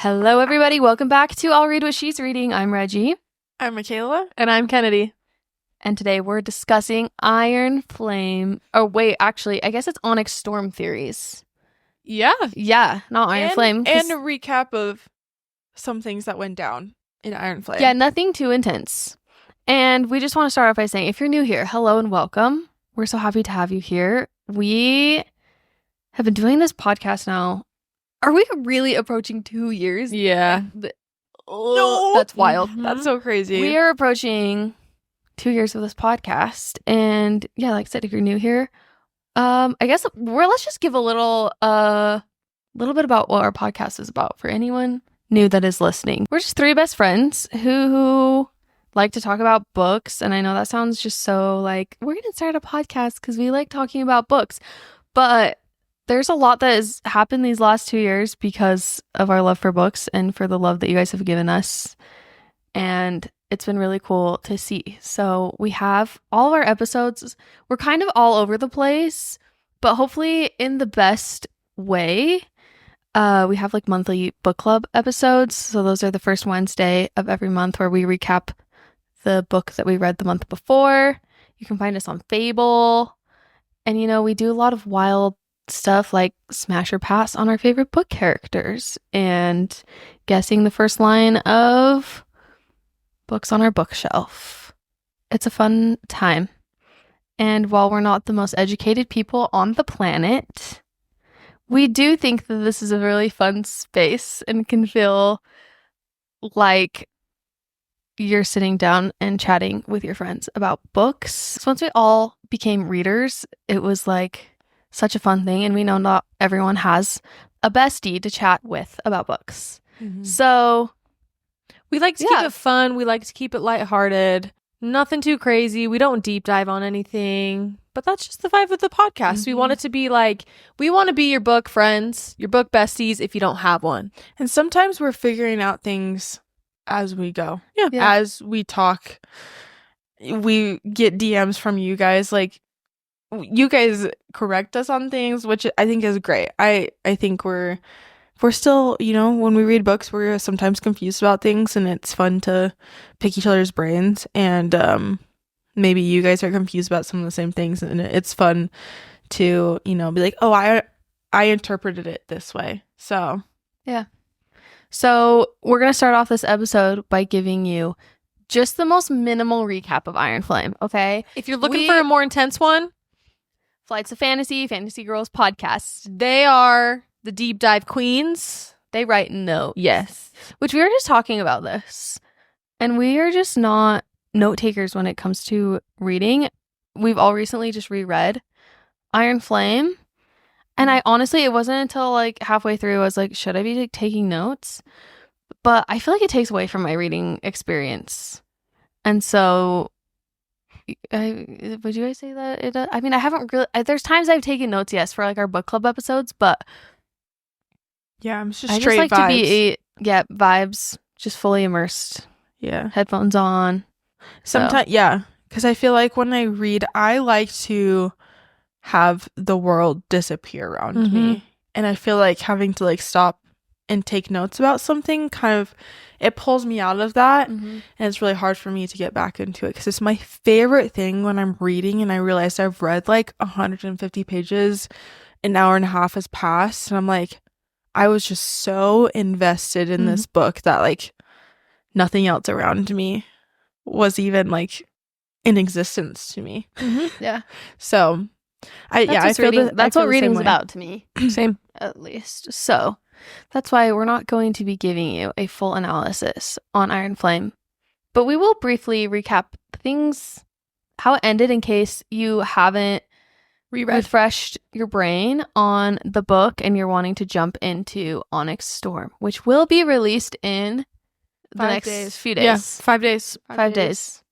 Hello, everybody. Welcome back to I'll Read What She's Reading. I'm Reggie. I'm Michaela. And I'm Kennedy. And today we're discussing Iron Flame. Oh, wait, actually, I guess it's Onyx Storm theories. Yeah. Yeah, not Iron Flame. And a recap of some things that went down in Iron Flame. Yeah, nothing too intense. And we just want to start off by saying, if you're new here, hello and welcome. We're so happy to have you here. We have been doing this podcast now. Are we really approaching 2 years? Yeah. No, that's wild. Mm-hmm. That's so crazy. We are approaching 2 years of this podcast, and yeah, like I said, if you're new here, I guess let's just give a little bit about what our podcast is about for anyone new that is listening. We're just three best friends who like to talk about books, and I know that sounds just so like we're gonna start a podcast because we like talking about books, but there's a lot that has happened these last 2 years because of our love for books and for the love that you guys have given us. And it's been really cool to see. So we have all of our episodes. We're kind of all over the place, but hopefully in the best way. We have like monthly book club episodes. So those are the first Wednesday of every month where we recap the book that we read the month before. You can find us on Fable. And, you know, we do a lot of wild stuff like smash or pass on our favorite book characters and guessing the first line of books on our bookshelf. It's a fun time. And while we're not the most educated people on the planet, we do think that this is a really fun space and can feel like you're sitting down and chatting with your friends about books. So once we all became readers, it was like such a fun thing, and we know not everyone has a bestie to chat with about books. Mm-hmm. So we like to keep it fun. We like to keep it lighthearted. Nothing too crazy. We don't deep dive on anything, but that's just the vibe of the podcast. Mm-hmm. We want it to be like, we want to be your book friends, your book besties if you don't have one. And sometimes we're figuring out things as we go. Yeah. As we talk, we get DMs from you guys. Like, you guys correct us on things, which I think is great. I think we're still, you know, when we read books, we're sometimes confused about things, and it's fun to pick each other's brains. And maybe you guys are confused about some of the same things, and it's fun to, you know, be like, oh, I interpreted it this way. So yeah. So we're gonna start off this episode by giving you just the most minimal recap of Iron Flame. Okay, if you're looking for a more intense one, Flights of Fantasy Girls podcast. They are the deep dive queens. They write notes. Yes. Which we were just talking about this. And we are just not note takers when it comes to reading. We've all recently just reread Iron Flame. And I honestly, it wasn't until like halfway through I was like, should I be like taking notes? But I feel like it takes away from my reading experience. And so would you guys say that it does? I mean, I haven't really, there's times I've taken notes, yes, for like our book club episodes, but yeah, I'm just I straight just like vibes. to be vibes, just fully immersed. Yeah, headphones on. Sometimes, yeah, because I feel like when I read, I like to have the world disappear around me, and I feel like having to like stop and take notes about something kind of, it pulls me out of that, and it's really hard for me to get back into it because it's my favorite thing when I'm reading and I realize I've read like 150 pages, an hour and a half has passed, and I'm like, I was just so invested in this book that like nothing else around me was even like in existence to me. Yeah. So I feel that's what reading's about to me. Same, at least. So that's why we're not going to be giving you a full analysis on Iron Flame, but we will briefly recap things, how it ended, in case you haven't refreshed your brain on the book and you're wanting to jump into Onyx Storm, which will be released in the next few days. Yeah, 5 days. 5 days.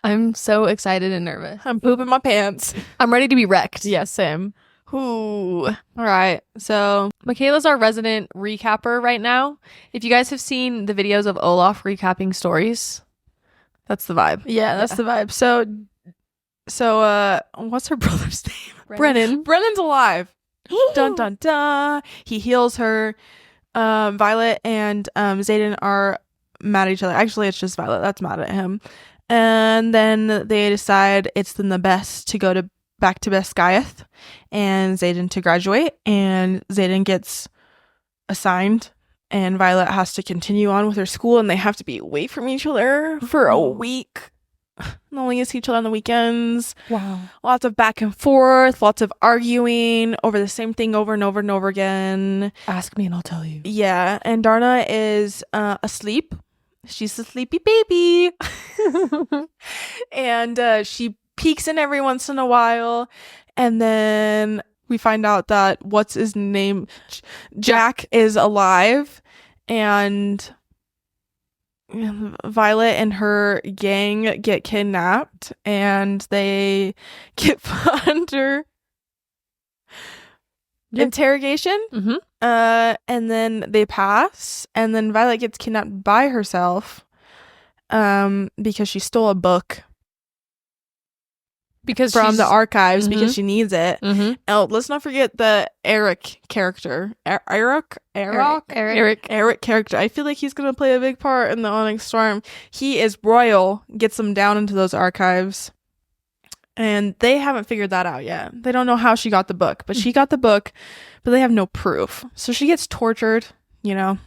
I'm so excited and nervous. I'm pooping my pants. I'm ready to be wrecked. Yeah, same. Ooh. All right. So Michaela's our resident recapper right now. If you guys have seen the videos of Olaf recapping stories, that's the vibe. Yeah, that's the vibe. So what's her brother's name? Brennan. Brennan's alive. Dun dun dun. He heals her. Violet and Xaden are mad at each other. Actually, it's just Violet that's mad at him. And then they decide it's then the best to go back to Basgiath and Xaden to graduate. And Xaden gets assigned, and Violet has to continue on with her school, and they have to be away from each other for a week. They only see each other on the weekends. Wow. Lots of back and forth, lots of arguing over the same thing over and over and over again. Ask me and I'll tell you. Yeah, and Andarna is asleep. She's a sleepy baby. And she peeks in every once in a while. And then we find out that what's his name? Jack is alive. And Violet and her gang get kidnapped. And they get put under interrogation. Mm-hmm. And then they pass, and then Violet gets kidnapped by herself because she stole a book from the archives because she needs it. Mm-hmm. Oh, let's not forget the Eric character. Eric character. I feel like he's gonna play a big part in the Onyx Storm. He is royal, gets them down into those archives. And they haven't figured that out yet. They don't know how she got the book, but she got the book, but they have no proof. So she gets tortured, you know.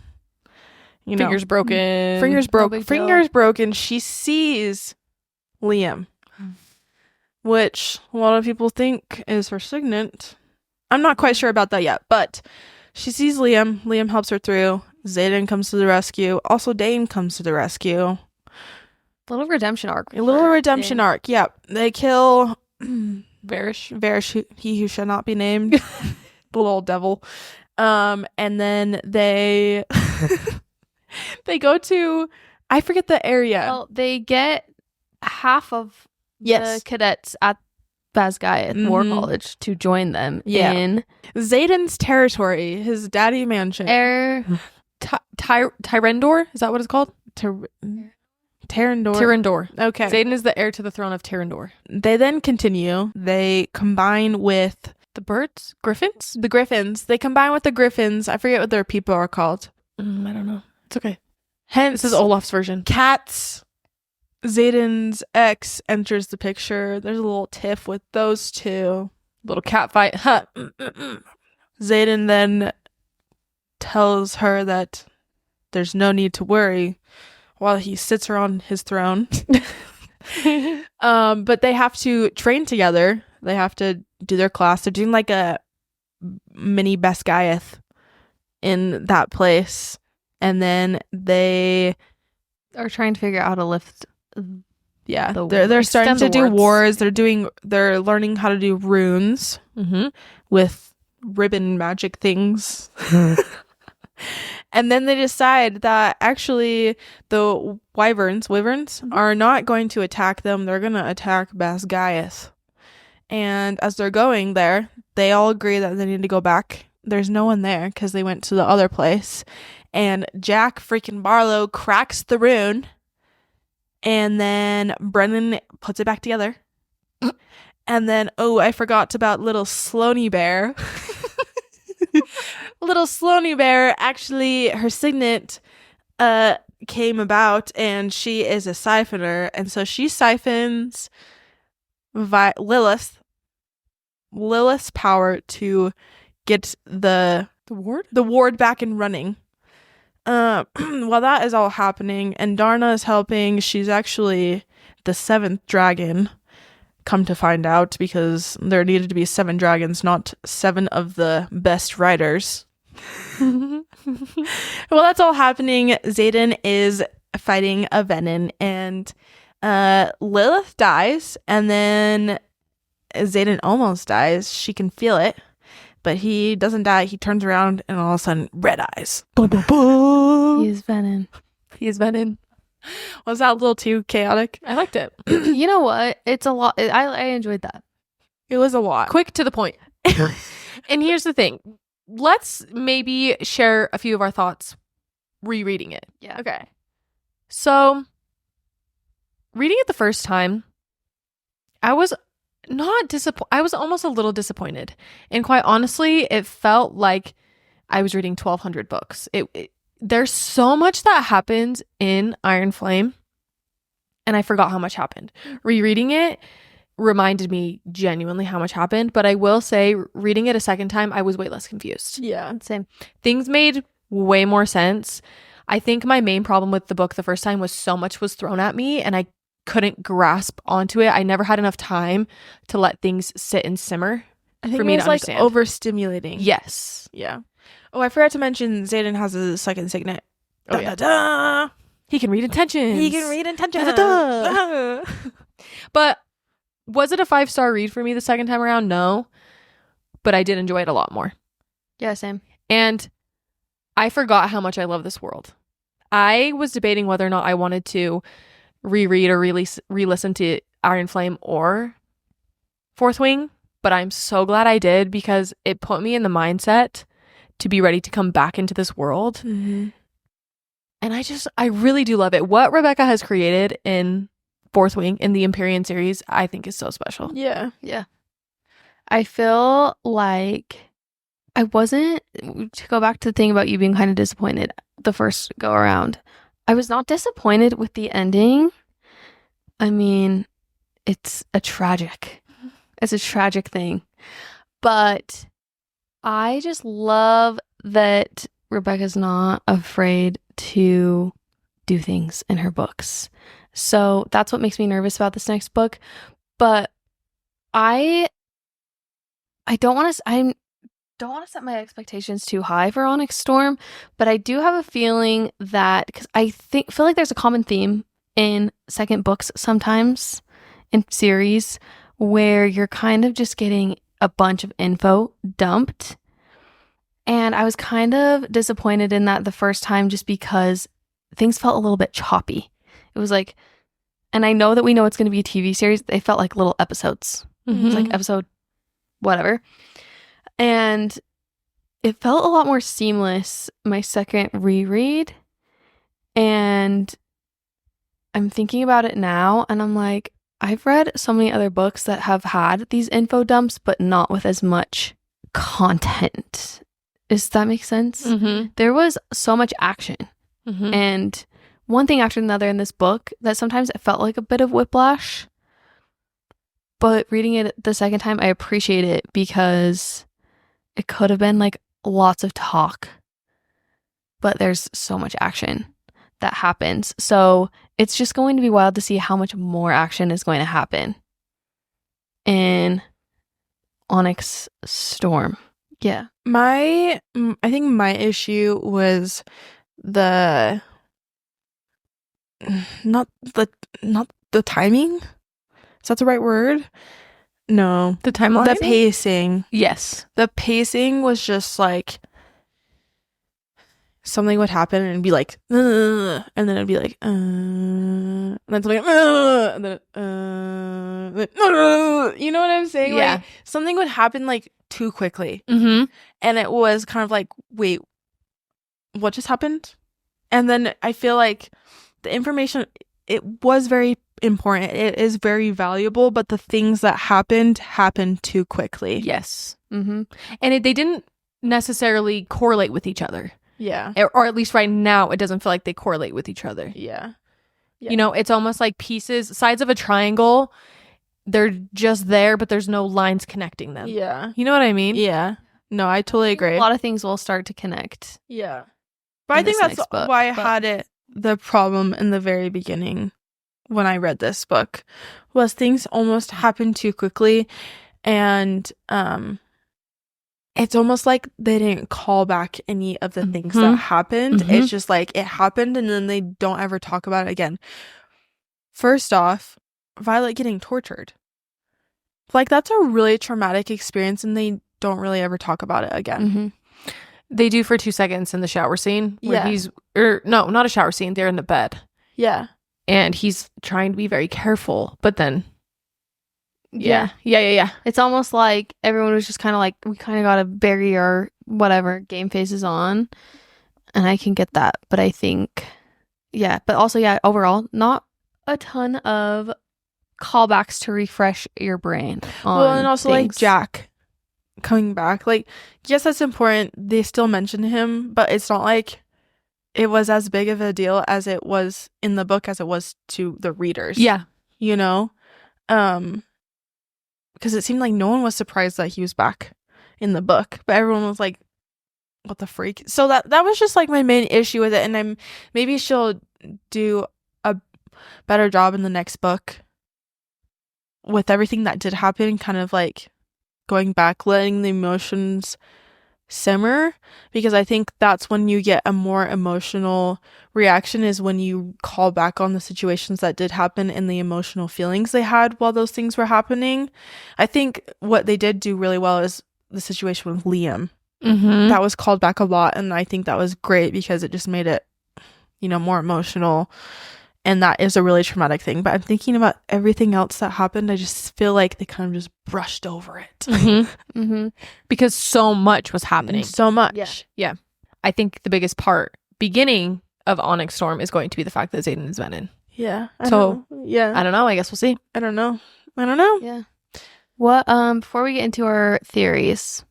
Fingers broken. Fingers broken. She sees Liam, which a lot of people think is her signet. I'm not quite sure about that yet, but she sees Liam. Liam helps her through. Xaden comes to the rescue. Also, Dane comes to the rescue. Little redemption arc. Arc. Yeah. They kill Varish, he who shall not be named. The little devil. And then they go to, I forget the area. Well, they get half of the cadets at Basgiath War College to join them in Xaden's territory, his daddy mansion. Tyrendor? Is that what it's called? Tyrendor. Okay. Xaden is the heir to the throne of Tyrendor. They then continue. They combine with the birds? Griffins? The Griffins. They combine with the Griffins. I forget what their people are called. I don't know. It's okay. Hence, this is Olaf's version. Cats. Xaden's ex enters the picture. There's a little tiff with those two. Little cat fight. Huh. Xaden then tells her that there's no need to worry while he sits her on his throne. But they have to train together. They have to do their class. They're doing like a mini Basgiath in that place. And then they are trying to figure out how to lift. Yeah, they're starting to do wars. They're learning how to do runes with ribbon magic things. And then they decide that actually the wyverns are not going to attack them. They're going to attack Basgiath. And as they're going there, they all agree that they need to go back. There's no one there because they went to the other place. And Jack freaking Barlow cracks the rune. And then Brennan puts it back together. And then, I forgot about little Sloaney Bear. Little Sloaney Bear, actually, her signet came about, and she is a siphoner. And so she siphons Lilith's power to get the ward back and running. While that is all happening, Andarna is helping. She's actually the 7th dragon, come to find out, because there needed to be 7 dragons, not 7 of the best riders. While that's all happening, Xaden is fighting a Venom, and Lilith dies, and then Xaden almost dies. She can feel it. But he doesn't die. He turns around and all of a sudden, red eyes. Boom, boom, boom. He is Venom. Was that a little too chaotic? I liked it. You know what? It's a lot. I enjoyed that. It was a lot. Quick to the point. And here's the thing. Let's maybe share a few of our thoughts rereading it. Yeah. Okay. So, reading it the first time, I was not disappointed. I was almost a little disappointed. And quite honestly, it felt like I was reading 1,200 books. There's so much that happens in Iron Flame, and I forgot how much happened. Rereading it reminded me genuinely how much happened, but I will say, reading it a second time, I was way less confused. Yeah. Same. Things made way more sense. I think my main problem with the book the first time was so much was thrown at me, and I couldn't grasp onto it. I never had enough time to let things sit and simmer. I think for it me was to like understand. overstimulating. Yes. Yeah. Oh, I forgot to mention Xaden has a second signet. Oh, Da, yeah. da, da. He can read intentions. He can read intentions. Da, da, da. But was it a 5-star read for me the second time around? No. But I did enjoy it a lot more. Yeah, same. And I forgot how much I love this world. I was debating whether or not I wanted to reread or re-listen to Iron Flame or Fourth Wing, but I'm so glad I did because it put me in the mindset to be ready to come back into this world. Mm-hmm. And I really do love it. What Rebecca has created in Fourth Wing in the Empyrean series, I think is so special. Yeah. Yeah. I feel like I wasn't, to go back to the thing about you being kind of disappointed the first go around, I was not disappointed with the ending. I mean, it's a tragic thing. But I just love that Rebecca's not afraid to do things in her books. So that's what makes me nervous about this next book. But I don't want to set my expectations too high for Onyx Storm, but I do have a feeling that, because I feel like there's a common theme in second books sometimes in series where you're kind of just getting a bunch of info dumped. And I was kind of disappointed in that the first time just because things felt a little bit choppy. It was like, and I know that we know it's going to be a TV series. They felt like little episodes. Mm-hmm. It was like episode whatever. And it felt a lot more seamless my second reread. And I'm thinking about it now and I'm like, I've read so many other books that have had these info dumps, but not with as much content. Does that make sense? Mm-hmm. There was so much action. Mm-hmm. And one thing after another in this book that sometimes it felt like a bit of whiplash. But reading it the second time, I appreciate it because it could have been like lots of talk. But there's so much action that happens. So it's just going to be wild to see how much more action is going to happen in Onyx Storm. Yeah. I think my issue was not the timing. Is that the right word? No. The timeline? The pacing. Yes. The pacing was just like something would happen and it'd be like, and then it'd be like, and then something, and then, you know what I'm saying? Yeah. Like, something would happen like too quickly. Mm-hmm. And it was kind of like, wait, what just happened? And then I feel like the information, it was very important. It is very valuable, but the things that happened too quickly. Yes. Mm-hmm. And they didn't necessarily correlate with each other. Yeah. Or at least right now, it doesn't feel like they correlate with each other. Yeah. You know, it's almost like sides of a triangle. They're just there, but there's no lines connecting them. Yeah. You know what I mean? Yeah. No, I totally agree. A lot of things will start to connect. Yeah. But I think that's why I had the problem in the very beginning when I read this book was things almost happened too quickly. And it's almost like they didn't call back any of the things that happened. Mm-hmm. It's just like it happened and then they don't ever talk about it again. First off, Violet getting tortured. Like, that's a really traumatic experience and they don't really ever talk about it again. Mm-hmm. They do for 2 seconds in the shower scene. When no, not a shower scene. They're in the bed. Yeah. And he's trying to be very careful. But then, Yeah. It's almost like everyone was just kind of like, we kind of got to bury our whatever game faces on. And I can get that. But I think, but also, overall, not a ton of callbacks to refresh your brain. Well, and also like Jack coming back. Like, yes, that's important. They still mention him, but it's not like it was as big of a deal as it was in the book as it was to the readers. Yeah. You know? Because it seemed like no one was surprised that he was back in the book, but everyone was like, what the freak? So that was just like my main issue with it, and maybe she'll do a better job in the next book with everything that did happen, kind of like going back, letting the emotions simmer, because I think that's when you get a more emotional reaction, is when you call back on the situations that did happen and the emotional feelings they had while those things were happening. I think what they did do really well is the situation with Liam. That was called back a lot, and I think that was great because it just made it, more emotional, and that is a really traumatic thing. But I'm thinking about everything else that happened. I just feel like they kind of just brushed over it. Because so much was happening. So much. Yeah. I think the biggest beginning of Onyx Storm is going to be the fact that Xaden is Venom. Yeah. I don't know. I guess we'll see. I don't know. Yeah. What before we get into our theories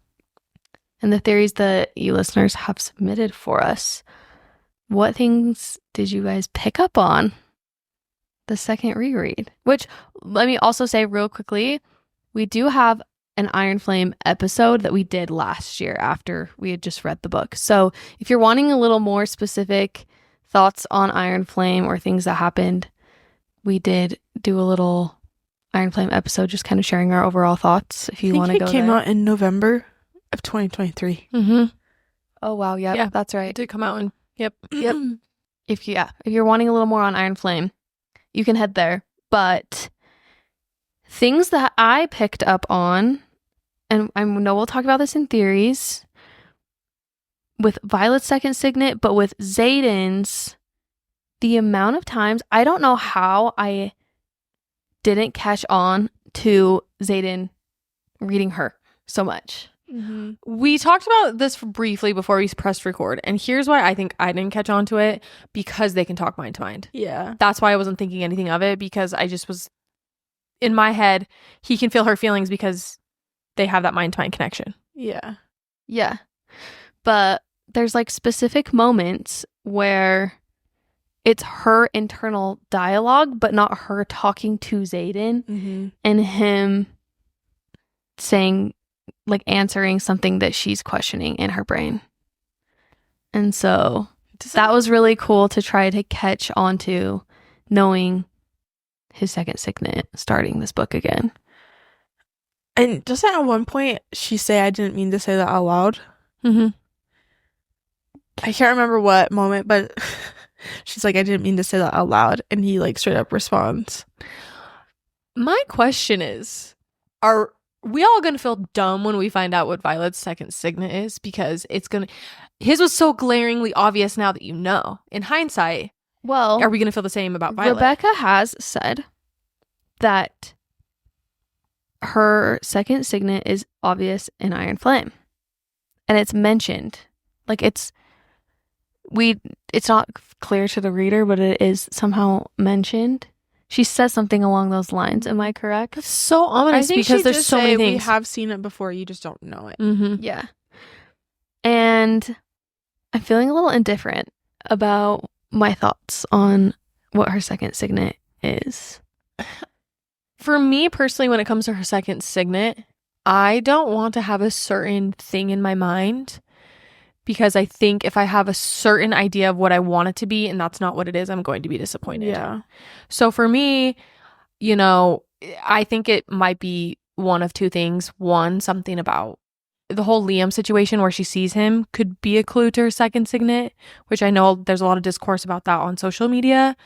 and the theories that you listeners have submitted for us, what things did you guys pick up on the second reread? Which, let me also say real quickly, we do have an Iron Flame episode that we did last year after we had just read the book. So if you're wanting a little more specific thoughts on Iron Flame or things that happened, we did do a little Iron Flame episode, just kind of sharing our overall thoughts. If you want to go, it came out in November of 2023. Oh wow, yeah, that's right. It did come out in Yep. If you're wanting a little more on Iron Flame, you can head there. But things that I picked up on, and I know we'll talk about this in theories, with Violet's second signet, but with Xaden's, the amount of times, I don't know how I didn't catch on to Xaden reading her so much. We talked about this briefly before we pressed record, and here's why I think I didn't catch on to it, because they can talk mind to mind. Yeah. That's why I wasn't thinking anything of it, because I just was in my head, he can feel her feelings because they have that mind to mind connection. Yeah. But there's like specific moments where it's her internal dialogue, but not her talking to Xaden and him saying, like, answering something that she's questioning in her brain. And so that was really cool to try to catch onto, knowing his second signet starting this book again. And doesn't at one point she say, I didn't mean to say that out loud? I can't remember what moment, but she's like, I didn't mean to say that out loud. And he like straight up responds. My question is, are we all gonna feel dumb when we find out what Violet's second signet is? Because his was so glaringly obvious now that you know. In hindsight, well, are we gonna feel the same about Violet? Rebecca has said that her second signet is obvious in Iron Flame, and it's mentioned. Like it's not clear to the reader, but it is somehow mentioned. She says something along those lines. Am I correct? That's so ominous, because there's so many things. We have seen it before, you just don't know it. Yeah. And I'm feeling a little indifferent about my thoughts on what her second signet is. For me personally, when it comes to her second signet, I don't want to have a certain thing in my mind, because I think if I have a certain idea of what I want it to be and that's not what it is, I'm going to be disappointed. Yeah. So for me, I think it might be one of two things. One, something about the whole Liam situation where she sees him could be a clue to her second signet, which I know there's a lot of discourse about that on social media.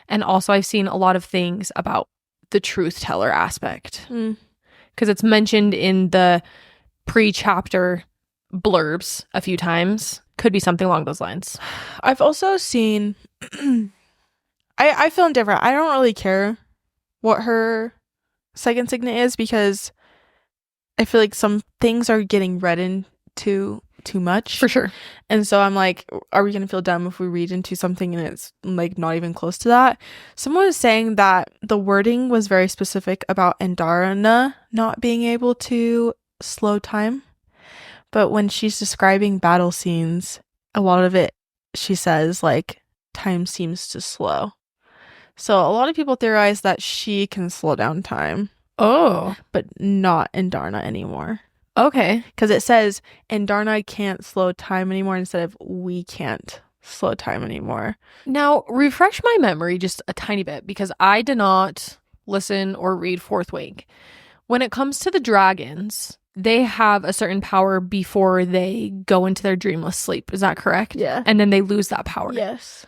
And also I've seen a lot of things about the truth teller aspect, because it's mentioned in the pre-chapter blurbs a few times. Could be something along those lines. I've also seen I feel indifferent. I don't really care what her second signet is, because I feel like some things are getting read into too much. For sure. And so I'm like, are we gonna feel dumb if we read into something and it's like not even close to that? Someone was saying that the wording was very specific about Andarna not being able to slow time. But when she's describing battle scenes, a lot of it, she says, like, time seems to slow. So a lot of people theorize that she can slow down time. Oh. But not Andarna anymore. Okay. Because it says Andarna can't slow time anymore instead of we can't slow time anymore. Now, refresh my memory just a tiny bit, because I did not listen or read Fourth Wing. When it comes to the dragons, they have a certain power before they go into their dreamless sleep. Is that correct? Yeah. And then they lose that power. Yes.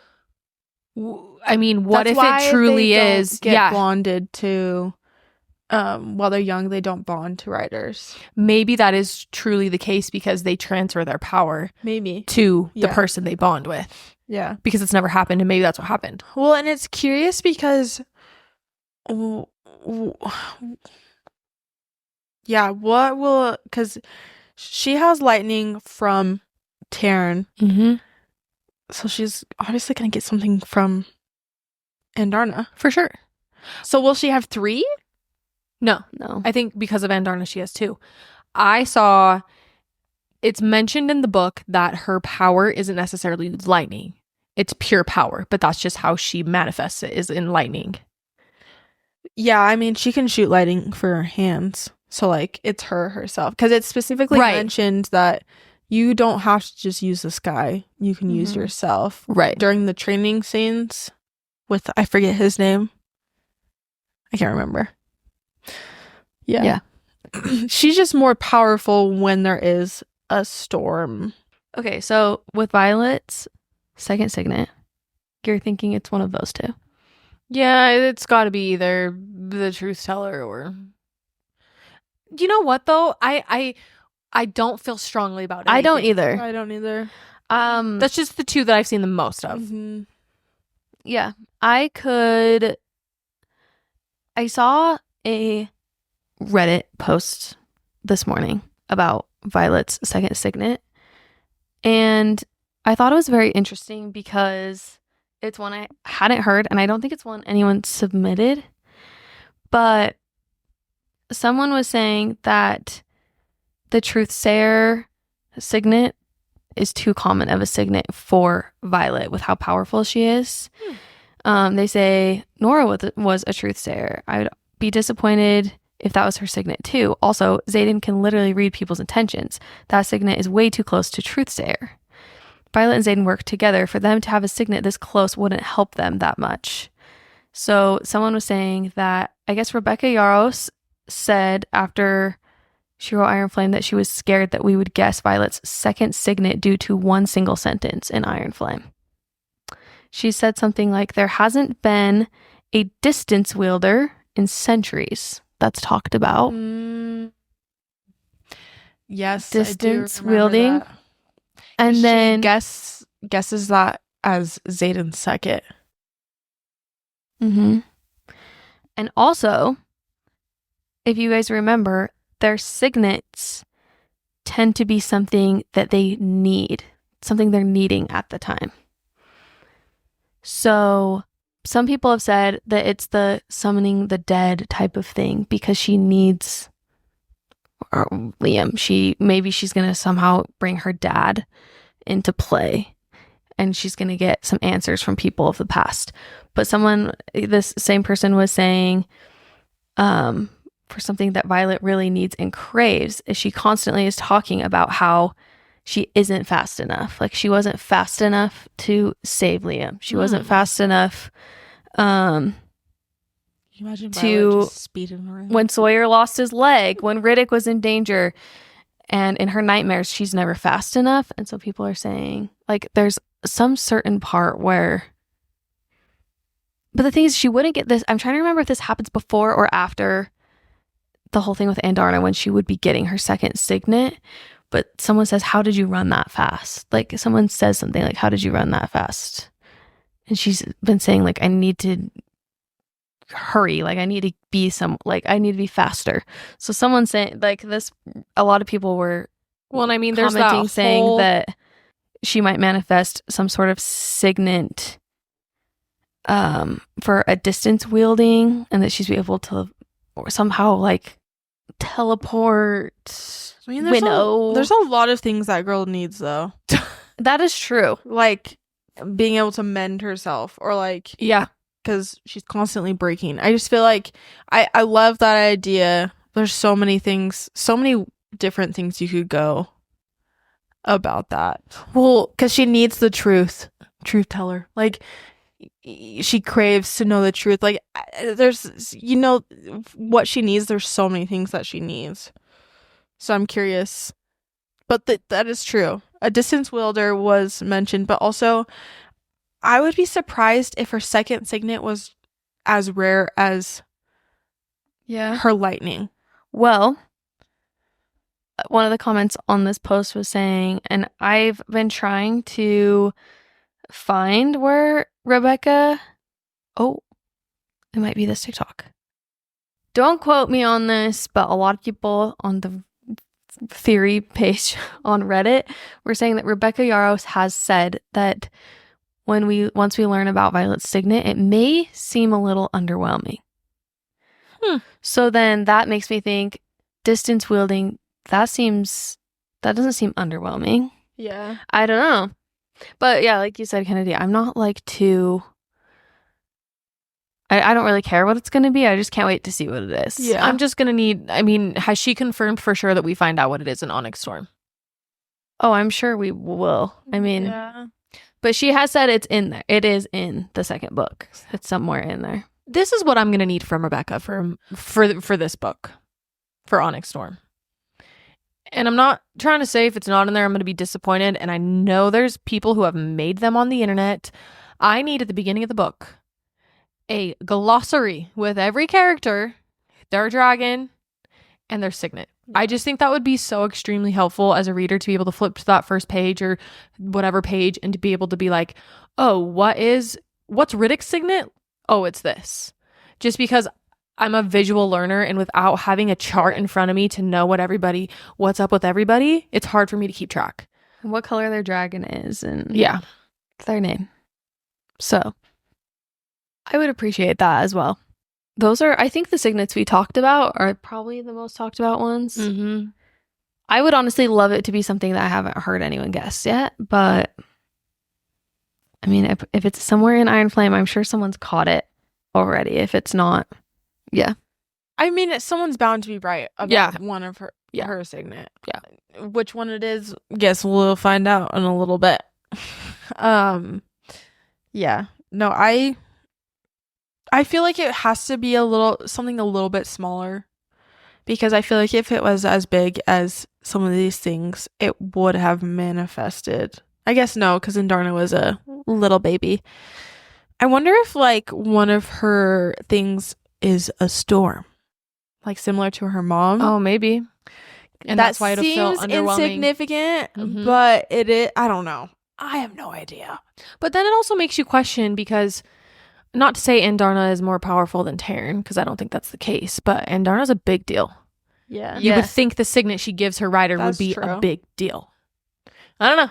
I mean, what That's if it truly they don't is? get bonded to, while they're young, they don't bond to riders. Maybe that is truly the case because they transfer their power Maybe to the person they bond with. Yeah. Because it's never happened, and maybe that's what happened. Well, and it's curious because, because she has lightning from Taryn. Mm-hmm. So she's obviously going to get something from Andarna. For sure. So will she have 3? No. I think because of Andarna, she has 2. I saw it's mentioned in the book that her power isn't necessarily lightning. It's pure power, but that's just how she manifests it, is in lightning. Yeah, I mean, she can shoot lightning for her hands. So, like, it's herself. Because it's specifically mentioned that you don't have to just use the sky. You can use yourself. Right. During the training scenes with, I forget his name. I can't remember. Yeah. She's just more powerful when there is a storm. Okay, so with Violet's second signet, you're thinking it's one of those 2. Yeah, it's got to be either the truth teller or... You know what, though? I don't feel strongly about it. I don't either. I don't either. That's just the 2 that I've seen the most of. Mm-hmm. Yeah. I saw a Reddit post this morning about Violet's second signet, and I thought it was very interesting because it's one I hadn't heard, and I don't think it's one anyone submitted, but someone was saying that the Truthsayer signet is too common of a signet for Violet with how powerful she is. They say Nora was a Truthsayer. I would be disappointed if that was her signet too. Also, Xaden can literally read people's intentions. That signet is way too close to Truthsayer. Violet and Xaden work together. For them to have a signet this close wouldn't help them that much. So someone was saying that, I guess Rebecca Yarros said after she wrote Iron Flame that she was scared that we would guess Violet's second signet due to one single sentence in Iron Flame. She said something like, there hasn't been a distance wielder in centuries that's talked about. Yes, distance wielding. That. And then guesses that as Xaden's second. Mm-hmm. And also, if you guys remember, their signets tend to be something that they need, something they're needing at the time. So some people have said that it's the summoning the dead type of thing because she needs Liam. Maybe she's going to somehow bring her dad into play and she's going to get some answers from people of the past. But this same person was saying, for something that Violet really needs and craves is she constantly is talking about how she isn't fast enough. Like she wasn't fast enough to save Liam. She wasn't fast enough Can you imagine Violet just speeding around? When Sawyer lost his leg, when Riddick was in danger, and in her nightmares, she's never fast enough. And so people are saying, like, there's some certain part where... But the thing is, she wouldn't get this... I'm trying to remember if this happens before or after the whole thing with Andarna when she would be getting her second signet. But someone says, how did you run that fast? Like, someone says something like, how did you run that fast? And she's been saying, like, I need to hurry. Like, I need to be I need to be faster. So someone saying, like, this, a lot of people were well, and I mean, there's commenting that saying that she might manifest some sort of signet for a distance wielding and that she's be able to or somehow, like, teleport. I mean, Winnow. there's a lot of things that girl needs, though. That is true. Like being able to mend herself, or like, Yeah. because she's constantly breaking. I just feel like I love that idea. There's so many things, so many different things you could go about that. Well, because she needs the truth teller. Like, she craves to know the truth. Like, there's, you know, what she needs. There's so many things that she needs. So I'm curious. But that is true. A distance wielder was mentioned, but also I would be surprised if her second signet was as rare as her lightning. Well, one of the comments on this post was saying, and I've been trying to find where Rebecca... Oh, it might be this TikTok. Don't quote me on this, but a lot of people on the theory page on Reddit were saying that Rebecca Yarros has said that once we learn about Violet's signet, it may seem a little underwhelming. So then that makes me think distance wielding, that doesn't seem underwhelming. Yeah. I don't know. But yeah, like you said, Kennedy, I'm not like too... I don't really care what it's going to be. I just can't wait to see what it is. Yeah. I'm just going to need... I mean, has she confirmed for sure that we find out what it is in Onyx Storm? Oh, I'm sure we will. I mean... Yeah. But she has said it's in there. It is in the second book. It's somewhere in there. This is what I'm going to need from Rebecca for this book, for Onyx Storm. And I'm not trying to say if it's not in there, I'm going to be disappointed. And I know there's people who have made them on the internet. I need at the beginning of the book a glossary with every character, their dragon, and their signet. I just think that would be so extremely helpful as a reader to be able to flip to that first page or whatever page and to be able to be like, oh, what's Riddick's signet? Oh, it's this. Just because I'm a visual learner, and without having a chart in front of me to know what's up with everybody, it's hard for me to keep track. And what color their dragon is and yeah, their name. So I would appreciate that as well. Those are, I think the signets we talked about are probably the most talked about ones. Mm-hmm. I would honestly love it to be something that I haven't heard anyone guess yet, but I mean, if it's somewhere in Iron Flame, I'm sure someone's caught it already. If it's not, yeah. I mean, someone's bound to be right about one of her signet. Yeah. Which one it is, guess we'll find out in a little bit. Yeah. No, I feel like it has to be something a little bit smaller, because I feel like if it was as big as some of these things, it would have manifested. I guess no, because Andarna was a little baby. I wonder if like one of her things is a storm, like similar to her mom. Oh, maybe. And that's why it'll feel underwhelming. Insignificant, but it is. I don't know. I have no idea. But then it also makes you question, because not to say Andarna is more powerful than Taryn, because I don't think that's the case, but Andarna's a big deal. Yeah. You would think the signet she gives her rider would be a big deal. I don't know.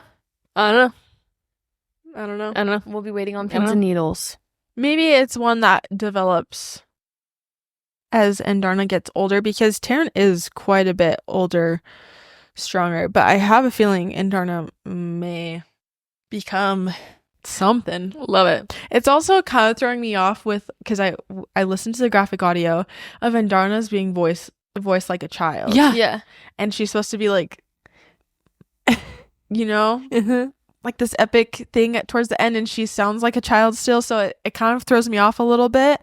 We'll be waiting on pins and needles. Maybe it's one that develops as Andarna gets older, because Taryn is quite a bit older, stronger. But I have a feeling Andarna may become something. Love it. It's also kind of throwing me off because I listened to the graphic audio of Andarna's being voiced like a child. Yeah. And she's supposed to be like, you know, like this epic thing towards the end, and she sounds like a child still, so it kind of throws me off a little bit.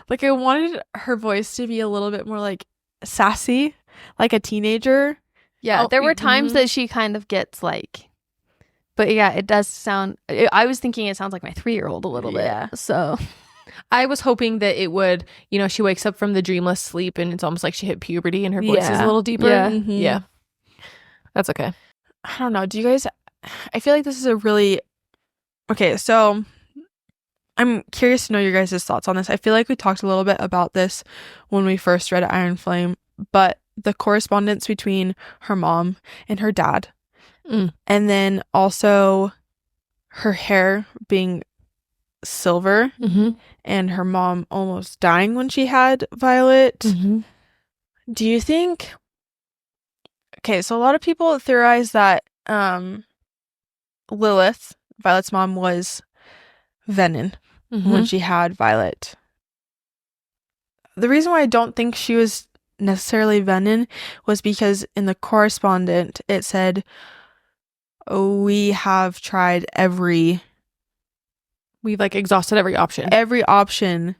Like, I wanted her voice to be a little bit more like sassy, like a teenager. Yeah, there were times that she kind of gets like, but yeah, it does sound, I was thinking it sounds like my 3-year-old a little bit. So I was hoping that it would, she wakes up from the dreamless sleep and it's almost like she hit puberty and her voice is a little deeper. Yeah. Yeah. That's okay. I don't know. Do you guys, I feel like this is a really, okay, so I'm curious to know your guys' thoughts on this. I feel like we talked a little bit about this when we first read Iron Flame, but the correspondence between her mom and her dad, and then also her hair being silver, and her mom almost dying when she had Violet. Do you think Okay, so a lot of people theorize that Lilith, Violet's mom, was Venin when she had Violet. The reason why I don't think she was necessarily Venin was because in the correspondent it said, we have tried We've like exhausted every option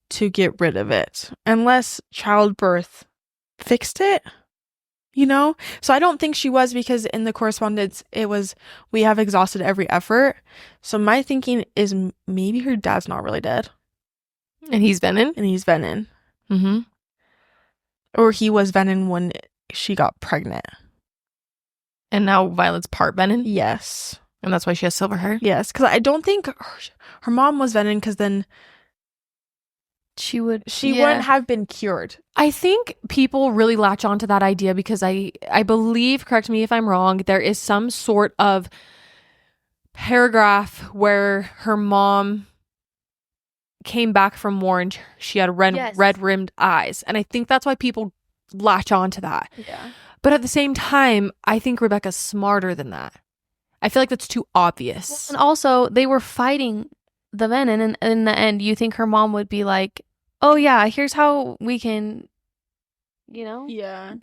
to get rid of it, unless childbirth fixed it, you know? So I don't think she was, because in the correspondence it was, we have exhausted every effort. So my thinking is maybe her dad's not really dead. And he's Venin? And he's Venin. Or he was Venin when she got pregnant. And now Violet's part Venin? Yes. And that's why she has silver hair? Yes, because I don't think her mom was Venin, because then she wouldn't have been cured. I think people really latch onto that idea because I believe, correct me if I'm wrong, there is some sort of paragraph where her mom came back from war and she had red-rimmed eyes. And I think that's why people latch onto that. Yeah. But at the same time, I think Rebecca's smarter than that. I feel like that's too obvious. And also, they were fighting the Venin, and in the end, you think her mom would be like, oh yeah, here's how we can, you know? Yeah.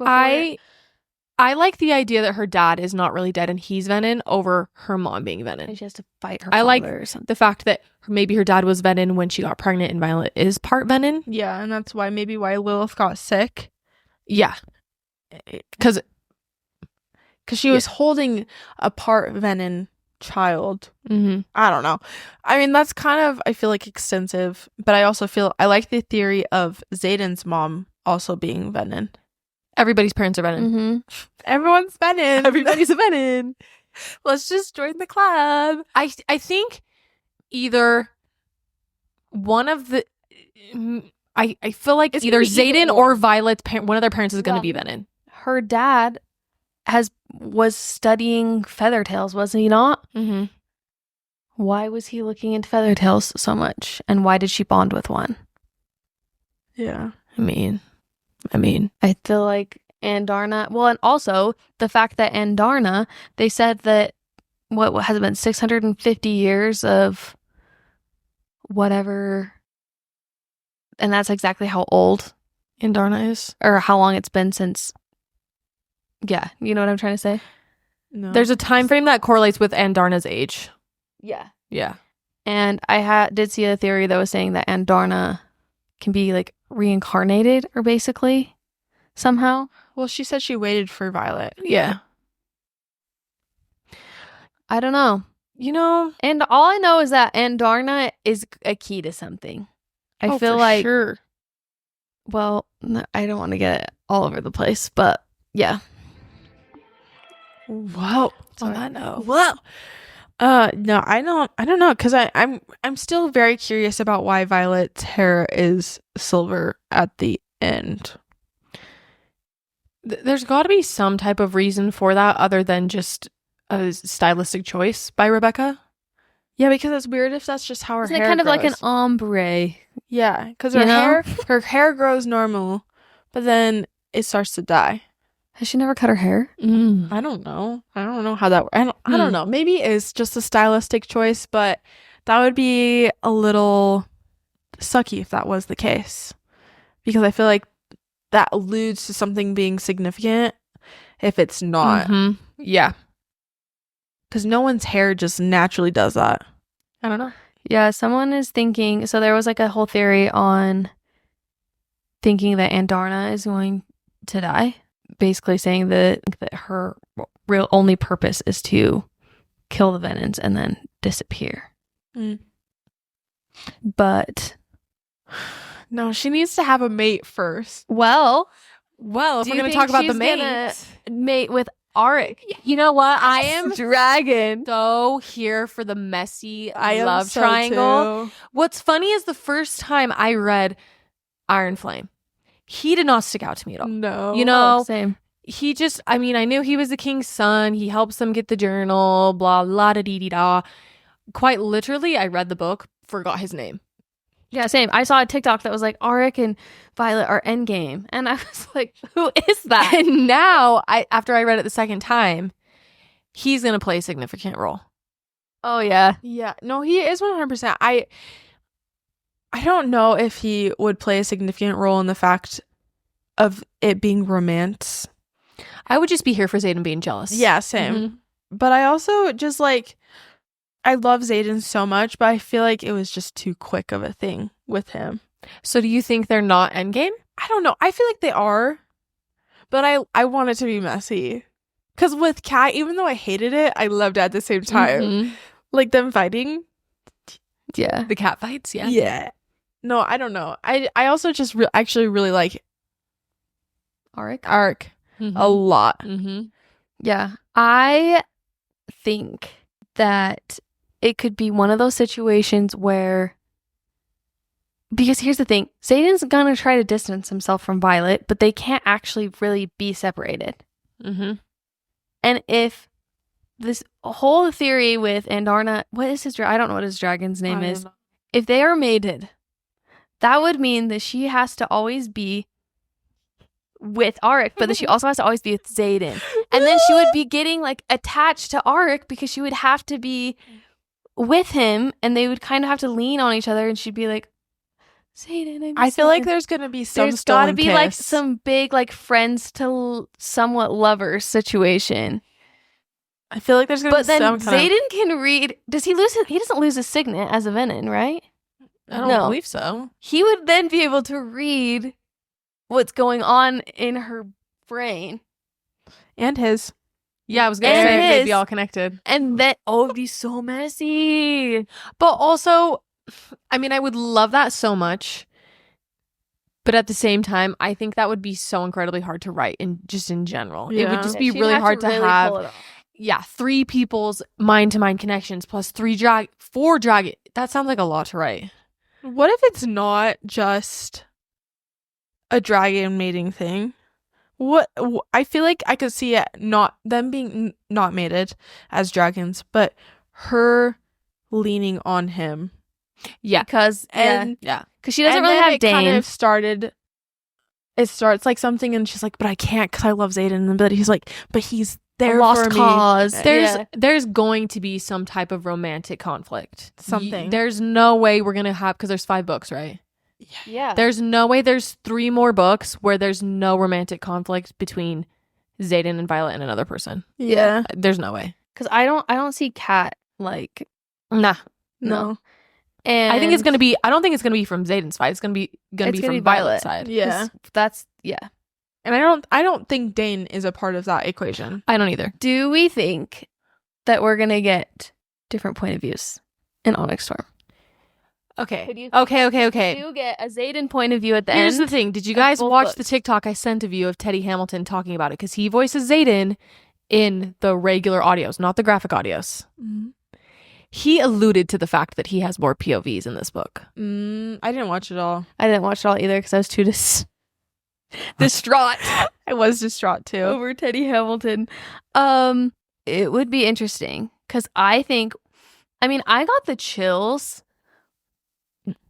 I like the idea that her dad is not really dead and he's Venin over her mom being Venin. And she has to fight her I father like or something. the fact that maybe her dad was Venin when she got pregnant and Violet is part Venin. Yeah, and that's why Lilith got sick. Yeah. Because she was holding a part Venin child. I don't know. I mean, that's kind of, I feel like, extensive, but I also feel I like the theory of Xaden's mom also being Venin. Everybody's parents are Venin. Everyone's Venin. Everybody's a Venin. Let's just join the club. I think either one of the I feel like It's either gonna be Xaden or Violet's one of their parents is going to be Venin. Her dad was studying feathertails, wasn't he not? Why was he looking into feathertails so much? And why did she bond with one? Yeah. I mean, I feel like Andarna, well, and also the fact that Andarna, they said that what has it been 650 years of whatever, and that's exactly how old Andarna is, or how long it's been since. Yeah, you know what I'm trying to say? No. There's a time frame that correlates with Andarna's age. Yeah. And I did see a theory that was saying that Andarna can be like reincarnated, or basically somehow. Well, she said she waited for Violet. Yeah. I don't know. You know, and all I know is that Andarna is a key to something. I feel like, sure. Well, I don't want to get all over the place, but yeah. Whoa. On that note. Whoa. No, I don't know, because I'm still very curious about why Violet's hair is silver at the end. There's got to be some type of reason for that other than just a stylistic choice by Rebecca. Yeah, because it's weird if that's just how her hair kind grows. of like an ombre. Yeah, because her hair grows normal, but then it starts to die. Has she never cut her hair? I don't know. I don't know how that works. I don't know. Maybe it's just a stylistic choice, but that would be a little sucky if that was the case. Because I feel like that alludes to something being significant if it's not. Yeah. Because no one's hair just naturally does that. I don't know. Yeah, someone is thinking, so there was like a whole theory on thinking that Andarna is going to die. Basically saying that her real only purpose is to kill the Venins and then disappear. But no, she needs to have a mate first. Well, if we're going to talk about the mate with Auric. You know what? I am dragon. So here for the messy love triangle. Too. What's funny is the first time I read Iron Flame, he did not stick out to me at all. No. You know, same. He just, I mean, I knew he was the king's son. He helps them get the journal, blah, blah, da, dee, dee, da. Quite literally, I read the book, forgot his name. Yeah, same. I saw a TikTok that was like, Auric and Violet are endgame. And I was like, who is that? And now, after I read it the second time, he's going to play a significant role. Oh, yeah. Yeah. No, he is 100%. I don't know if he would play a significant role in the fact of it being romance. I would just be here for Xaden being jealous. Yeah, same. But I also just like, I love Xaden so much, but I feel like it was just too quick of a thing with him. So do you think they're not endgame? I don't know. I feel like they are, but I want it to be messy. Because with Kat, even though I hated it, I loved it at the same time. Like them fighting. Yeah. The cat fights, yeah. Yeah. No, I don't know. I also just actually really like Auric. A lot. Yeah. I think that it could be one of those situations where, because here's the thing, Xaden's gonna try to distance himself from Violet, but they can't actually really be separated. And if this whole theory with Andarna, what is his I don't know what his dragon's name is. If they are mated, that would mean that she has to always be with Auric, but that she also has to always be with Xaden. And then she would be getting like attached to Auric because she would have to be with him, and they would kind of have to lean on each other, and she'd be like, Xaden, I feel like there's gonna be some there's got to stolen be kiss. like some big like friends to somewhat lovers situation. I feel like there's gonna But be then some kind Xaden can read. Does he lose? He doesn't lose his signet as a Venin, right? I don't No. believe so. He would then be able to read what's going on in her brain, and his. Yeah, I was going to And say they'd his. be all connected. and then it'd be so messy. But also, I mean, I would love that so much. But at the same time, I think that would be so incredibly hard to write in general. It Yeah. would just be She'd really have hard to really have. pull it off. Yeah, 3 people's mind-to-mind connections plus 4 dragon. That sounds like a lot to write. What if it's not just a dragon mating thing? I feel like I could see it not them being not mated as dragons, but her leaning on him. Yeah. Because And she doesn't really then have it kind Dane. of it starts like something, and she's like, but I can't because I love Xaden. But he's like, but he's there lost for me. cause. There's going to be some type of romantic conflict. Something. There's no way we're going to have, because there's 5 books, right? Yeah. There's no way there's 3 more books where there's no romantic conflict between Xaden and Violet and another person. Yeah. There's no way. Because I don't see Kat like Nah. no. And I think it's going to be, I don't think it's going to be from Xaden's side. It's going to be from Violet's side. Yeah. That's And I don't think Dane is a part of that equation. I don't either. Do we think that we're gonna get different point of views in Onyx Storm? Okay. Could you- Okay. Do get a Xaden point of view at the Here's end? the thing. Did you of guys both watch books. the TikTok I sent of you of Teddy Hamilton talking about it? Because he voices Xaden in the regular audios, not the graphic audios. He alluded to the fact that he has more POVs in this book. I didn't watch it all. I didn't watch it all either because I was too distraught I was distraught too. over Teddy Hamilton. It would be interesting because I got the chills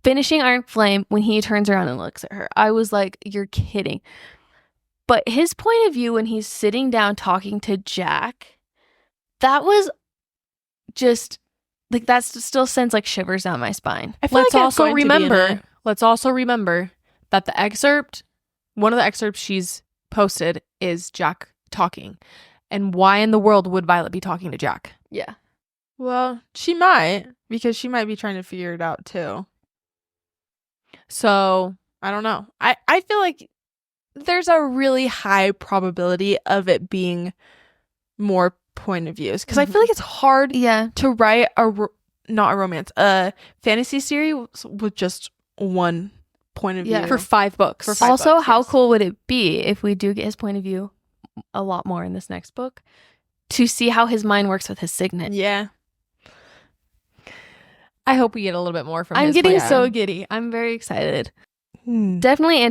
finishing Iron Flame when he turns around and looks at her. I was like, you're kidding. But his point of view when he's sitting down talking to Jack, that was just like, that still sends like shivers down my spine. I feel Let's like it's also going to be in remember. it. Let's also remember that the excerpt, one of the excerpts she's posted, is Jack talking. And why in the world would Violet be talking to Jack? Yeah. Well, she might, because she might be trying to figure it out too. So I don't know. I feel like there's a really high probability of it being more point of views, because I feel like it's hard Yeah. to write a fantasy series with just one point of view. Yeah. for 5 books. For 5 Also, books, how yes. cool would it be if we do get his point of view a lot more in this next book to see how his mind works with his signet? Yeah. I hope we get a little bit more from I'm his getting plan. so giddy. I'm very excited. Definitely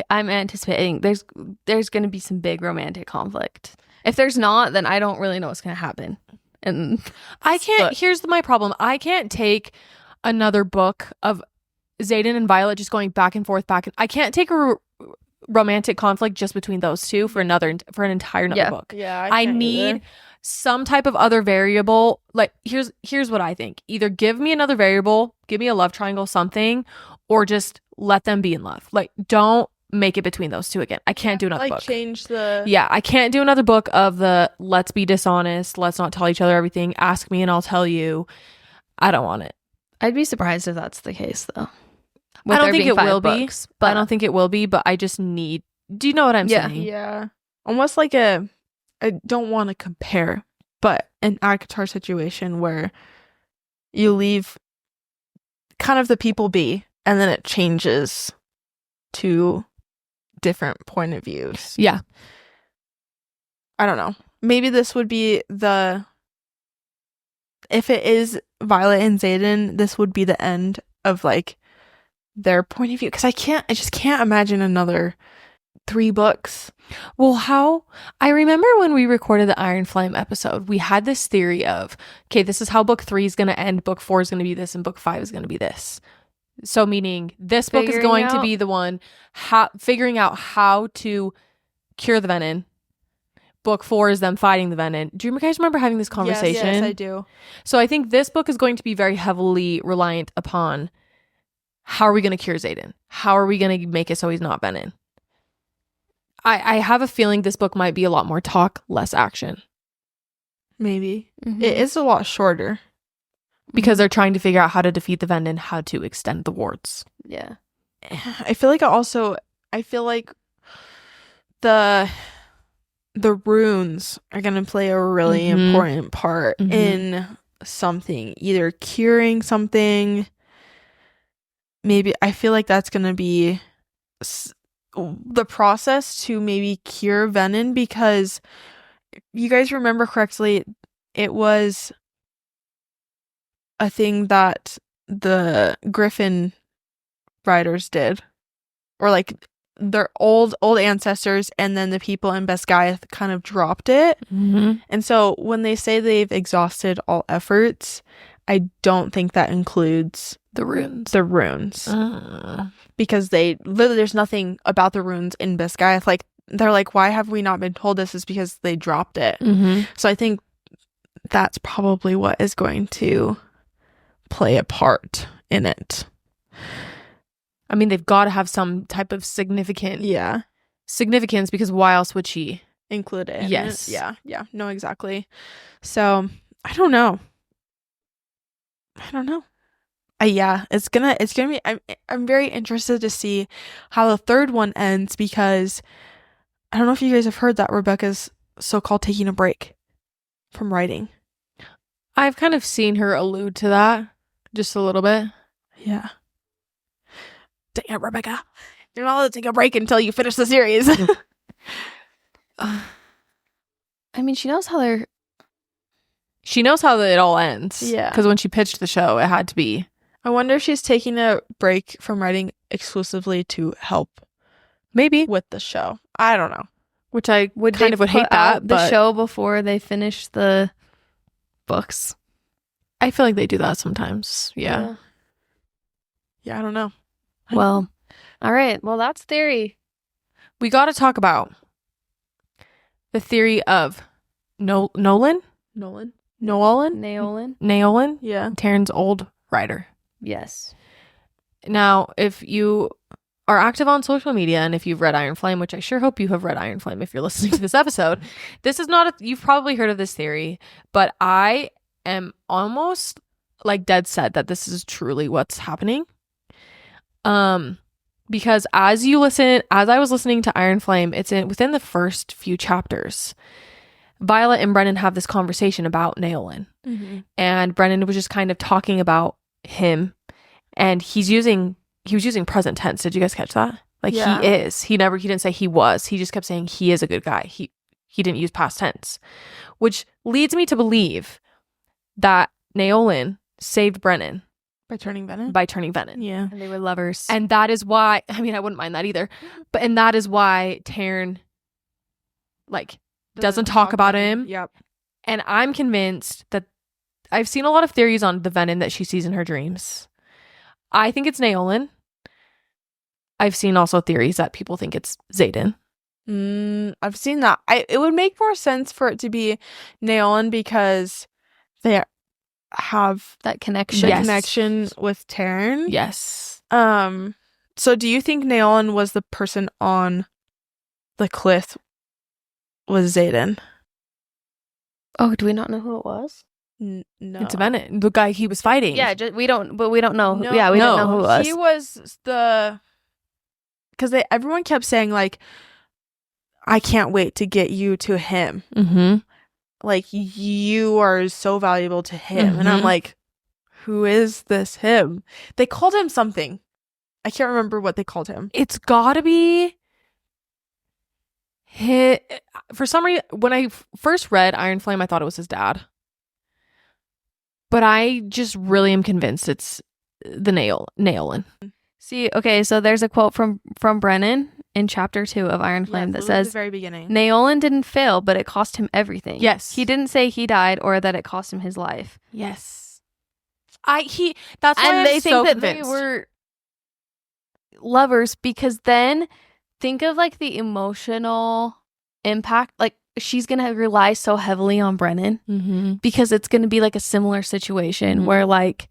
I'm anticipating there's going to be some big romantic conflict. If there's not, then I don't really know what's going to happen. And I can't. But- Here's my problem. I can't take another book of Xaden and Violet just going back and forth, I can't take a romantic conflict just between those two for an entire book. Yeah, I need some type of other variable. Like, here's what I think. Either give me another variable, give me a love triangle, something, or just let them be in love. Like, don't make it between those two again. I can't do another book. Change the... Yeah, I can't do another book of the let's be dishonest, let's not tell each other everything, ask me and I'll tell you. I don't want it. I'd be surprised if that's the case, though. I don't think it will be. But I don't think it will be, but I just need... Do you know what I'm saying? Yeah. Almost like I don't want to compare, but an ACOTAR situation where you leave kind of the people be, and then it changes to different point of views. Yeah. I don't know. Maybe this would be if it is Violet and Xaden, this would be the end of like their point of view, because I just can't imagine another 3 books. Well, I remember when we recorded the Iron Flame episode, we had this theory of, okay, this is how book 3 is going to end, book 4 is going to be this, and book 5 is going to be this. So meaning this book is going to be the one figuring out how to cure the venom. Book 4 is them fighting the venom. Do you guys remember having this conversation? Yes, I do. So I think this book is going to be very heavily reliant upon how are we going to cure Xaden? How are we going to make it so he's not venom? I have a feeling this book might be a lot more talk, less action. Maybe. It is a lot shorter. Because they're trying to figure out how to defeat the venom, how to extend the wards. Yeah. I feel like the runes are going to play a really important part in something. Either curing something. Maybe I feel like that's going to be the process to maybe cure venom, because if you guys remember correctly, it was a thing that the Griffin riders did, or like their old ancestors, and then the people in Basgiath kind of dropped it. And so when they say they've exhausted all efforts, I don't think that includes the runes. Because there's nothing about the runes in Basgiath. Like, they're like, why have we not been told this? Is because they dropped it. So I think that's probably what is going to play a part in it. I mean, they've got to have some type of significance, because why else would she include it? Yes. Yeah. No, exactly. So I don't know. It's gonna be. I'm very interested to see how the third one ends, because I don't know if you guys have heard that Rebecca's so-called taking a break from writing. I've kind of seen her allude to that just a little bit. Yeah. Dang it, Rebecca. You're not allowed to take a break until you finish the series. I mean, she knows how it all ends. Yeah. Because when she pitched the show, it had to be. I wonder if she's taking a break from writing exclusively to help maybe with the show. I don't know. Which I would hate that. The show before they finish the books. I feel like they do that sometimes. Yeah, I don't know. Well, all right. Well, that's theory. We got to talk about the theory of Naolin. Naolin. Yeah. Taryn's old writer. Yes. Now, if you are active on social media and if you've read Iron Flame, which I sure hope you have read Iron Flame if you're listening to this episode, this is not you've probably heard of this theory, but I am almost like dead set that this is truly what's happening. Because as I was listening to Iron Flame, it's within the first few chapters, Violet and Brennan have this conversation about Naolin. And Brennan was just kind of talking about him, and he was using present tense. Did you guys catch that? Like, he is. He didn't say he was. He just kept saying he is a good guy. He didn't use past tense, which leads me to believe that Naolin saved Brennan by turning venom. Yeah. And they were lovers. And that is why, I mean, I wouldn't mind that either. And that is why Taryn doesn't talk about him. Yep. And I'm convinced that I've seen a lot of theories on the venom that she sees in her dreams. I think it's Naolin. I've seen also theories that people think it's Xaden. I've seen that. It would make more sense for it to be Naolin because they have that connection. The connection with Taryn. Yes. So do you think Naolin was the person on the cliff was Xaden? Oh, do we not know who it was? No. It's Bennett, the guy he was fighting. Yeah, we don't know. We don't know who it was. He was because everyone kept saying like, I can't wait to get you to him. Mm-hmm. Like, you are so valuable to him. And I'm like, who is this him? They called him something. I can't remember what they called him. It's gotta be for some reason, when I first read Iron Flame, I thought it was his dad. But I just really am convinced it's the Naolin. See, okay, so there's a quote from Brennan in chapter 2 of Iron Flame that says, at the very beginning, Naolin didn't fail, but it cost him everything. Yes. He didn't say he died or that it cost him his life. Yes. That's why and they I'm think so that convinced. they were lovers, because then think of like the emotional impact. Like, she's gonna rely so heavily on Brennan because it's gonna be like a similar situation where like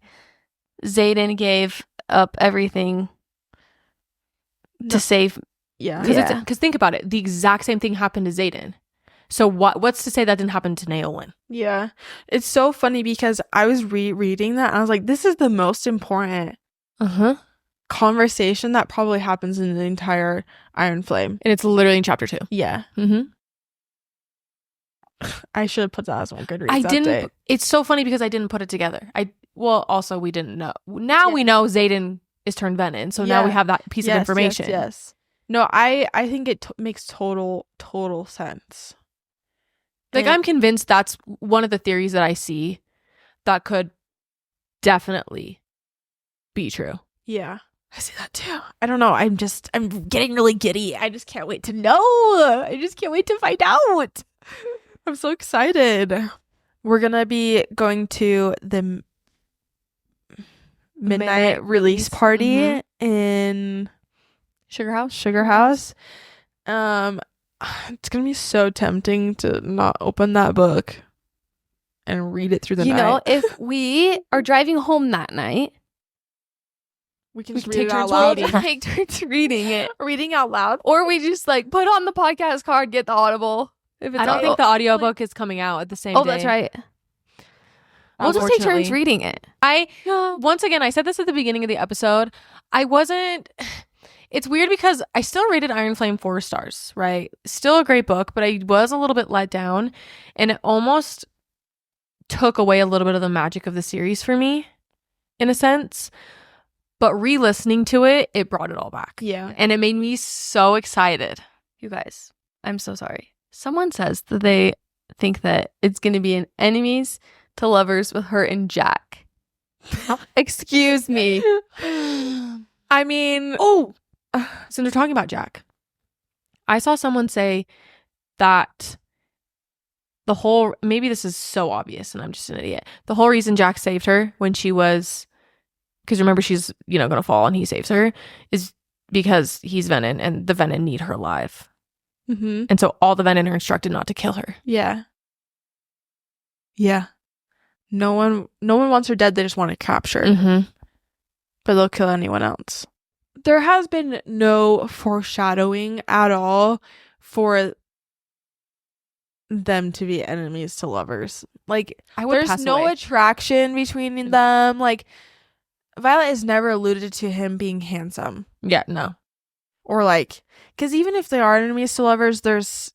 Xaden gave up everything to save. Because think about it, the exact same thing happened to Xaden. So what's to say that didn't happen to Naolin? Yeah, it's so funny because I was rereading that and I was like, this is the most important conversation that probably happens in the entire Iron Flame, and it's literally in chapter 2. Yeah. I should have put that as one good reads. I didn't. Update. It's so funny because I didn't put it together. Also we didn't know. Now we know Xaden is turned venom, so now we have that piece of information. Yes. No, I think it makes total sense. Like, I'm convinced that's one of the theories that I see that could definitely be true. Yeah, I see that too. I don't know. I'm getting really giddy. I just can't wait to know. I just can't wait to find out. I'm so excited. We're going to be going to the midnight release party in Sugar House. It's gonna be so tempting to not open that book and read it through the night. You know, if we are driving home that night, we can read it out loud. Take turns reading it. Reading out loud. Or we just like put on the podcast card, get the Audible. If it's I don't think the audiobook is coming out at the same day. Oh, that's right. We'll just take turns reading it. Once again, I said this at the beginning of the episode. It's weird because I still rated Iron Flame 4 stars, right? Still a great book, but I was a little bit let down, and it almost took away a little bit of the magic of the series for me, in a sense. But re-listening to it, it brought it all back. Yeah. And it made me so excited. You guys, I'm so sorry. Someone says that they think that it's going to be an enemies to lovers with her and Jack. Excuse me. I mean... So they're talking about Jack. I saw someone say that the whole, maybe this is so obvious and I'm just an idiot. The whole reason Jack saved her when she was, because remember she's, going to fall and he saves her, is because he's Venom and the Venom need her alive. And so all the Venom are instructed not to kill her. Yeah. Yeah. No one wants her dead. They just want to capture. But they'll kill anyone else. There has been no foreshadowing at all for them to be enemies to lovers. Like, there's no attraction between them. Like, Violet has never alluded to him being handsome. Yeah, no. Or like, because even if they are enemies to lovers, there's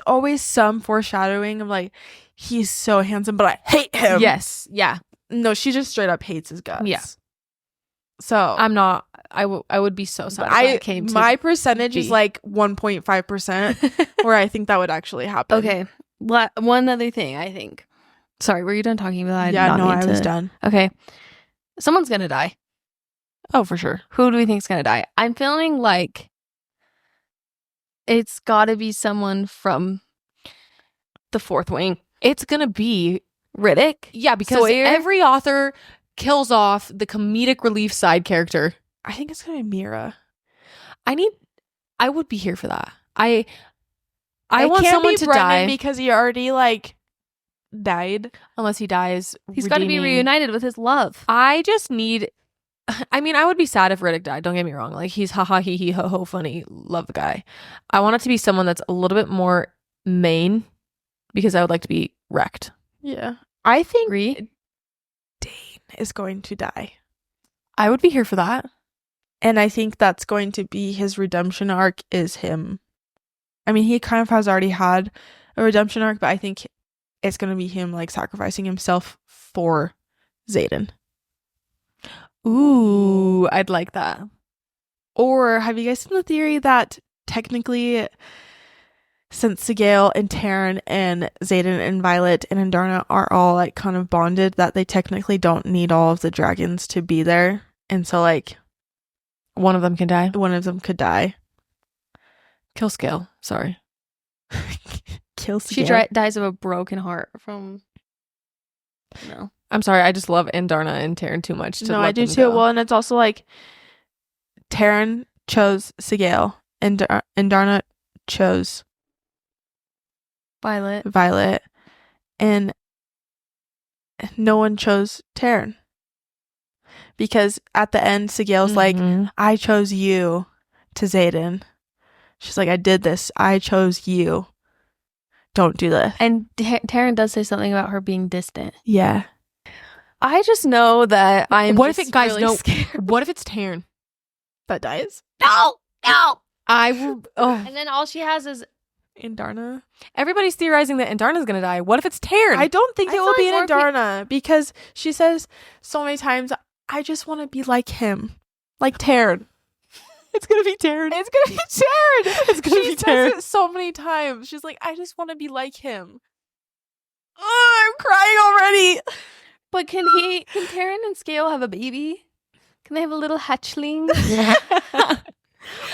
always some foreshadowing of like, he's so handsome, but I hate him. Yes, yeah. No, she just straight up hates his guts. Yeah. So I'm not. I would be so sad. If that came to my percentage is like 1.5%, where I think that would actually happen. Okay. One other thing, I think. Sorry, were you done talking about that? I was done. Okay. Someone's gonna die. Oh, for sure. Who do we think's gonna die? I'm feeling like it's gotta be someone from the Fourth Wing. It's gonna be Riddick. Yeah, because Sawyer. every author kills off the comedic relief side character. I think it's gonna be Mira. I would be here for that. I want can't someone be to Brennan die because he already like died. unless he dies. He's got to be redeeming. reunited with his love. I just need. I mean, I would be sad if Riddick died. Don't get me wrong. Like, he's haha hee hee ho ho funny. Love the guy. I want it to be someone that's a little bit more main because I would like to be wrecked. Yeah, I think Agree? Dane is going to die, I would be here for that. and I think that's going to be his redemption arc. Is him. I mean, he kind of has already had a redemption arc, but I think it's going to be him like sacrificing himself for Xaden. Ooh, I'd like that. Or have you guys seen the theory that technically, since Sigale and Taryn and Xaden and Violet and Andarna are all like kind of bonded, that they technically don't need all of the dragons to be there, and so like One of them can die. one of them could die. Kill Scale. Sorry. Kill She Sigale. dies of a broken heart from. No. I'm sorry. I just love Andarna and Taryn too much. To No, let I do them too. go. Well, and it's also like Taryn chose Sigale and Andarna chose Violet. Violet, and no one chose Taryn. Because at the end, Sigale's like, Mhm. I chose you to Xaden. She's like, I did this. I chose you. Don't do this. And Taryn does say something about her being distant. Yeah. I just know that I'm. What if just it, guys? really No. scared. What if it's Taryn? That dies. No, no. I will. Oh, And then all she has is. Andarna. everybody's theorizing that Andarna's gonna die. What if it's Taryn? I don't think I it feel will be like an more Andarna because she says so many times, I just want to be like him. Like Taryn. It's gonna be Taryn. It's gonna be Taryn. It's gonna She be says Taryn. it so many times. She's like, I just want to be like him. Oh, I'm crying already. But can Taryn and Scale have a baby? Can they have a little hatchling?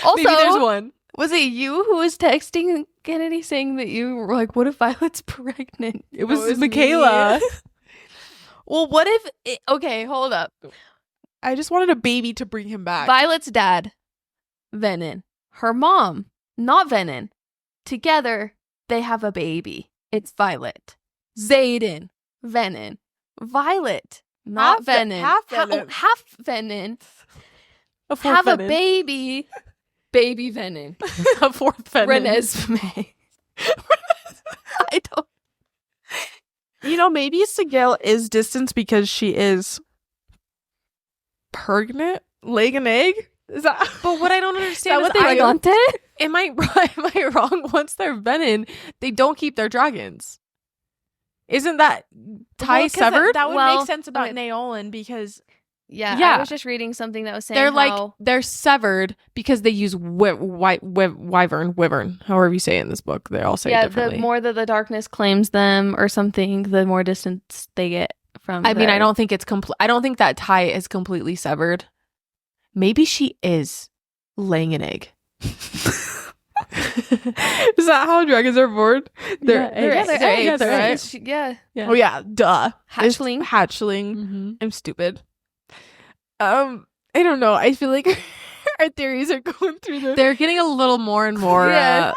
Also, Maybe there's one. was it you who was texting Kennedy saying that you were like, what if Violet's pregnant? It was, was Michaela. me. Well, what if. Okay, hold up. I just wanted a baby to bring him back. Violet's dad, Venin. Her mom, not Venin. Together, they have a baby. It's Violet. Xaden, Venin. Violet, not Venin. half Venin. Half Venin. A fourth Have a Venin. baby. Baby Venin. A fourth Venin. Renesmee. I don't. You know, maybe Sigale is distant because she is pregnant, laying an egg. Is that? But what I don't understand Is is that what they I, am I wrong? Once they're Venin, they don't keep their dragons. Isn't that tie Well, 'cause severed? That would Well, make sense about okay. Naolin because Yeah, Yeah. I was just reading something that was saying They're like how they're severed because they use wyvern, however you say it in this book. They all say it the differently. more that the darkness claims them or something, the more distance they get from. I mean, I their- don't think it's I don't think that tie is completely severed. Maybe she is laying an egg. is that how dragons are born? Yeah, They're eggs. eggs, Yeah, they're right? eggs. Yeah, Oh yeah, duh. It's Hatchling. Hatchling. Mm-hmm. I'm stupid. I don't know. I feel like our theories are going through the. They're getting a little more and more Yeah.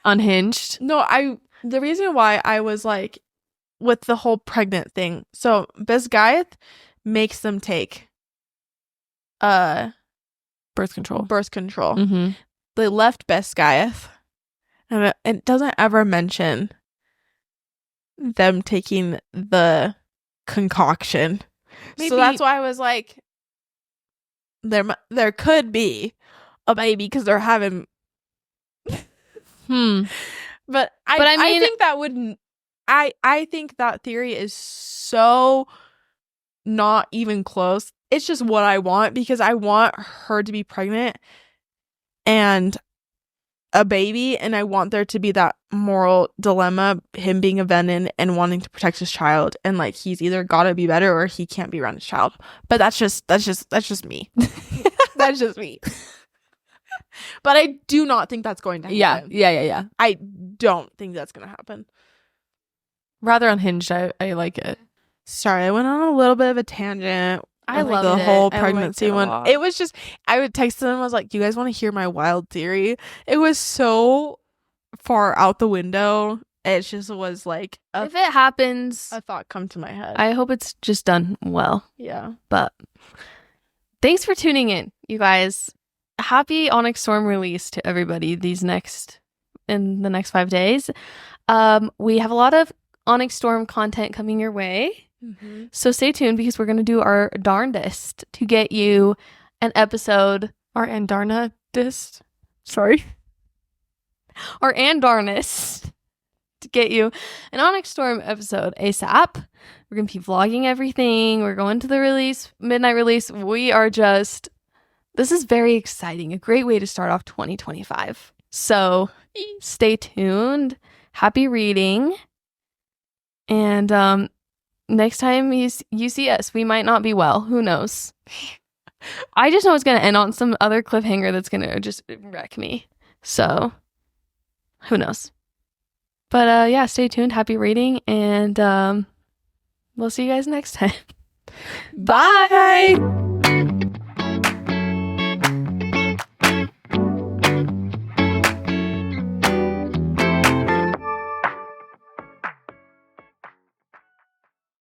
unhinged. No, the reason why I was like with the whole pregnant thing. So Besgaeth makes them take Birth control. birth control. Mm-hmm. They left Besgaeth, and it doesn't ever mention them taking the concoction. Maybe- So that's why I was like, there could be a baby because they're having. But I mean- think that would. I think that theory is so not even close. It's just what I want because I want her to be pregnant and a baby, and I want there to be that moral dilemma, him being a Venin and wanting to protect his child, and like he's either gotta be better or he can't be around his child. But that's just me. That's just me. But I do not think that's going to happen. Yeah. I don't think that's gonna happen. Rather unhinged. I like it. Sorry, I went on a little bit of a tangent. I with loved the it. whole I liked pregnancy it a one. lot. It was just, I would text them. I was like, "You guys want to hear my wild theory?" It was so far out the window. It just was like If it happens, a thought come to my head. I hope it's just done well. Yeah. But thanks for tuning in, you guys. Happy Onyx Storm release to everybody in the next 5 days. We have a lot of Onyx Storm content coming your way. So stay tuned because we're going to do our darndest to get you an episode. Our Andarna dist. Sorry. Our Andarnest to get you an Onyx Storm episode ASAP. We're going to be vlogging everything. We're going to the midnight release. This is very exciting. A great way to start off 2025. So stay tuned. Happy reading. And next time you see us, we might not be well. Who knows? I just know it's going to end on some other cliffhanger that's going to just wreck me. So who knows? But yeah, stay tuned. Happy reading. And we'll see you guys next time. Bye.